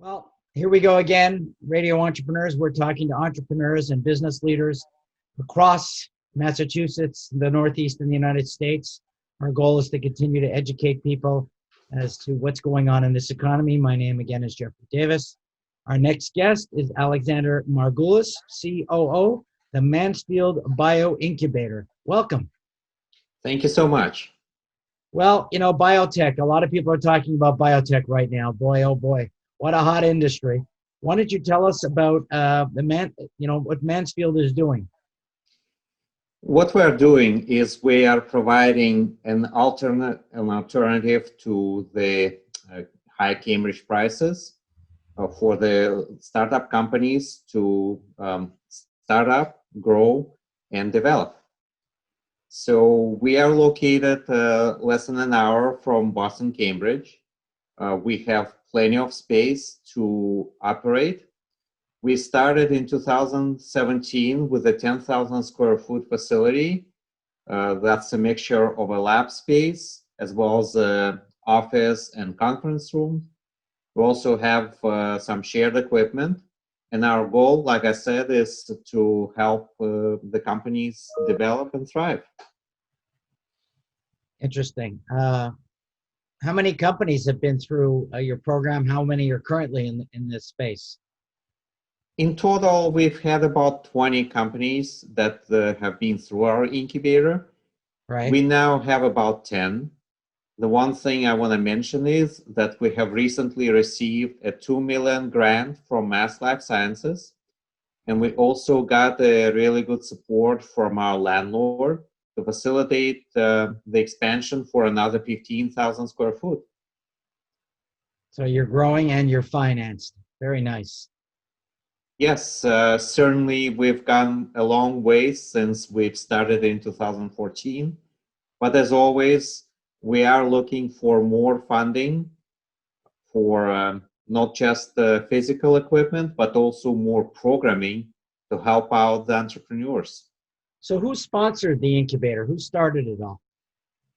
Well, here we go again. Radio Entrepreneurs. We're talking to entrepreneurs and business leaders across Massachusetts, the Northeast in the United States. Our goal is to continue to educate people as to what's going on in this economy. My name again is Jeffrey Davis. Our next guest is Alexander Margulis, COO, the Mansfield Bio-Incubator. Welcome. Thank you so much. Well, biotech, a lot of people are talking about biotech right now. Boy, oh boy, what a hot industry. Why don't you tell us about what Mansfield is doing? What we're doing is we are providing an alternative to the high Cambridge prices for the startup companies to start up, grow, and develop. So we are located less than an hour from Boston, Cambridge. We have plenty of space to operate. We started in 2017 with a 10,000 square foot facility. That's a mixture of a lab space as well as an office and conference room. We also have some shared equipment. And our goal, like I said, is to help the companies develop and thrive. Interesting. How many companies have been through your program? How many are currently in this space? In total, we've had about 20 companies that have been through our incubator. Right. We now have about 10. The one thing I want to mention is that we have recently received a $2 million grant from Mass Life Sciences. And we also got a really good support from our landlord to facilitate the expansion for another 15,000 square foot. So you're growing and you're financed. Very nice. Yes, certainly we've gone a long way since we've started in 2014. But as always, we are looking for more funding for not just the physical equipment, but also more programming to help out the entrepreneurs. So who sponsored the incubator? Who started it all?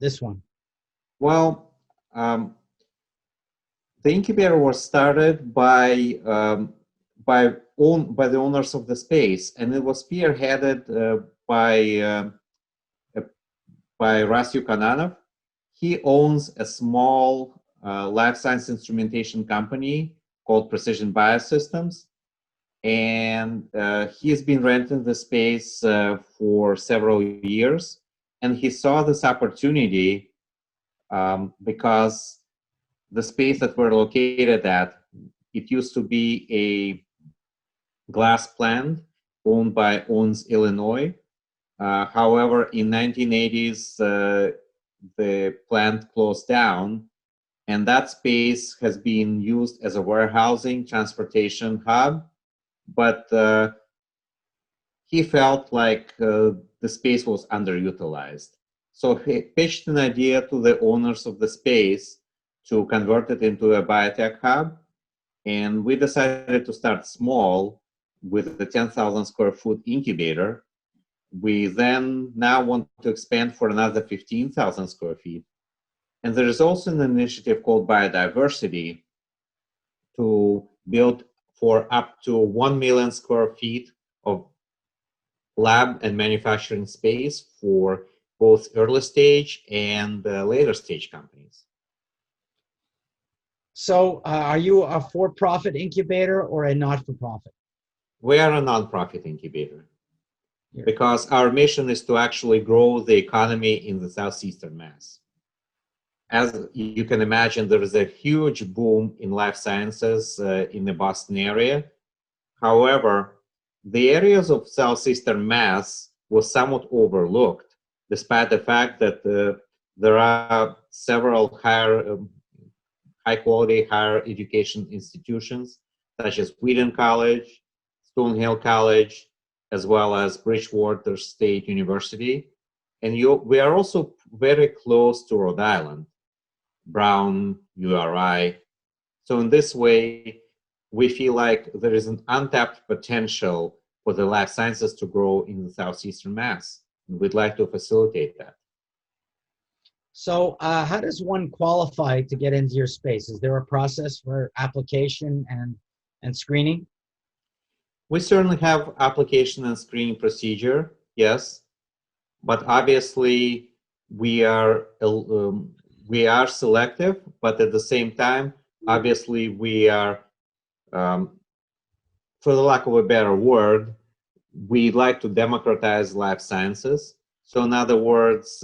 This one. Well, the incubator was started by the owners of the space, and it was spearheaded by Ras Yukananov. He owns a small life science instrumentation company called Precision Biosystems, and he's been renting the space for several years, and he saw this opportunity because the space that we're located at, it used to be a glass plant owned by Owens, Illinois. However, in 1980s, the plant closed down, and that space has been used as a warehousing transportation hub. But he felt like the space was underutilized. So he pitched an idea to the owners of the space to convert it into a biotech hub. And we decided to start small with the 10,000 square foot incubator. We then now want to expand for another 15,000 square feet. And there is also an initiative called Biodiversity to build for up to 1 million square feet of lab and manufacturing space for both early stage and later stage companies. So are you a for-profit incubator or a not-for-profit? We are a nonprofit incubator because our mission is to actually grow the economy in the southeastern Mass. As you can imagine, there is a huge boom in life sciences in the Boston area. However, the areas of southeastern Mass was somewhat overlooked, despite the fact that there are several high-quality higher education institutions, such as Wheaton College, Stonehill College, as well as Bridgewater State University. And we are also very close to Rhode Island, Brown, URI. So in this way, we feel like there is an untapped potential for the life sciences to grow in the southeastern Mass. And we'd like to facilitate that. So how does one qualify to get into your space? Is there a process for application and screening? We certainly have application and screening procedure, yes, but obviously we are selective, but at the same time, obviously we are, for the lack of a better word, we like to democratize life sciences. So in other words,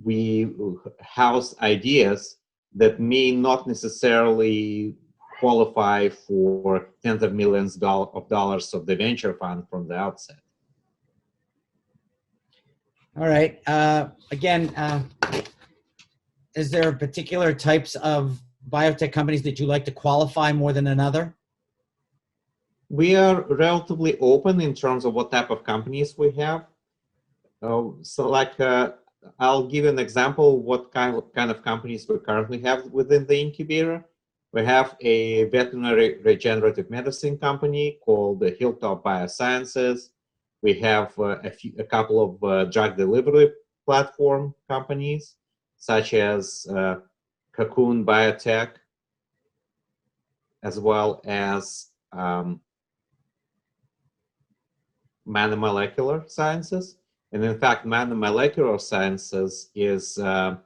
we house ideas that may not necessarily qualify for tens of millions of dollars of the venture fund from the outset. All right. Is there particular types of biotech companies that you like to qualify more than another? We are relatively open in terms of what type of companies we have. I'll give you an example what kind of companies we currently have within the incubator. We have a veterinary regenerative medicine company called the Hilltop Biosciences. We have a couple of drug delivery platform companies, such as Cocoon Biotech, as well as Molecular Sciences. And in fact, Molecular Sciences is a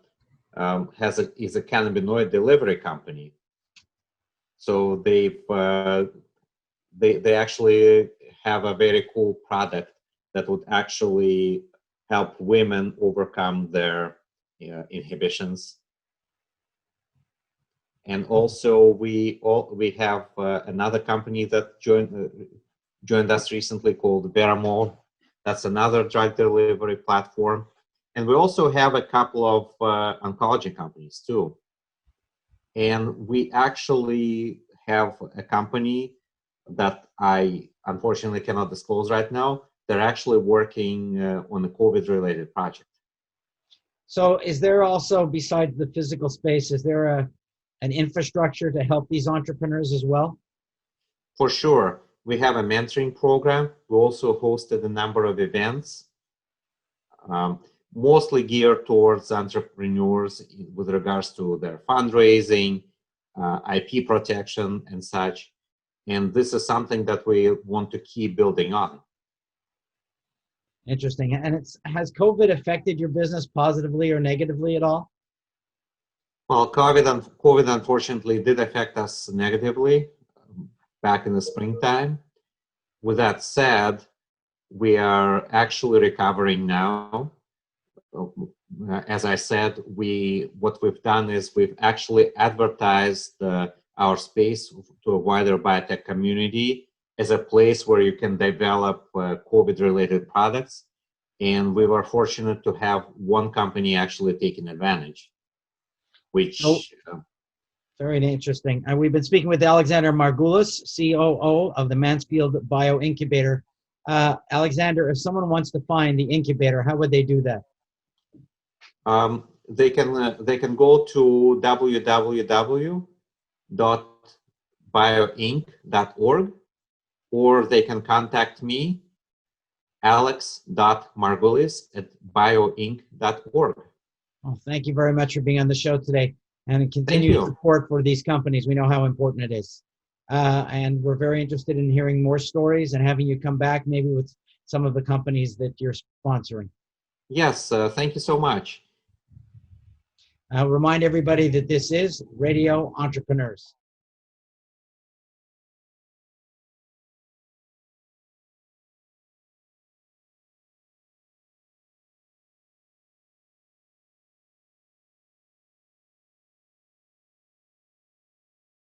cannabinoid delivery company. So they actually have a very cool product that would actually help women overcome their inhibitions. And also we have another company that joined us recently called Veramol. That's another drug delivery platform. And we also have a couple of oncology companies too. And we actually have a company that I unfortunately cannot disclose right now. They're actually working on a COVID-related project. So is there also, besides the physical space, is there an infrastructure to help these entrepreneurs as well? For sure. We have a mentoring program. We also hosted a number of events, mostly geared towards entrepreneurs with regards to their fundraising, IP protection, and such. And this is something that we want to keep building on. Interesting. And has COVID affected your business positively or negatively at all? Well, COVID unfortunately did affect us negatively back in the springtime. With that said, we are actually recovering now. As I said, what we've done is we've actually advertised our space to a wider biotech community as a place where you can develop COVID-related products. And we were fortunate to have one company actually taking advantage, which... Very interesting. And we've been speaking with Alexander Margulis, COO of the Mansfield BioIncubator. Alexander, if someone wants to find the incubator, how would they do that? They can go to www.bioinc.org, or they can contact me, alex.margulis@bioinc.org. Well, thank you very much for being on the show today and continued support for these companies. We know how important it is. And we're very interested in hearing more stories and having you come back maybe with some of the companies that you're sponsoring. Yes, thank you so much. I'll remind everybody that this is Radio Entrepreneurs.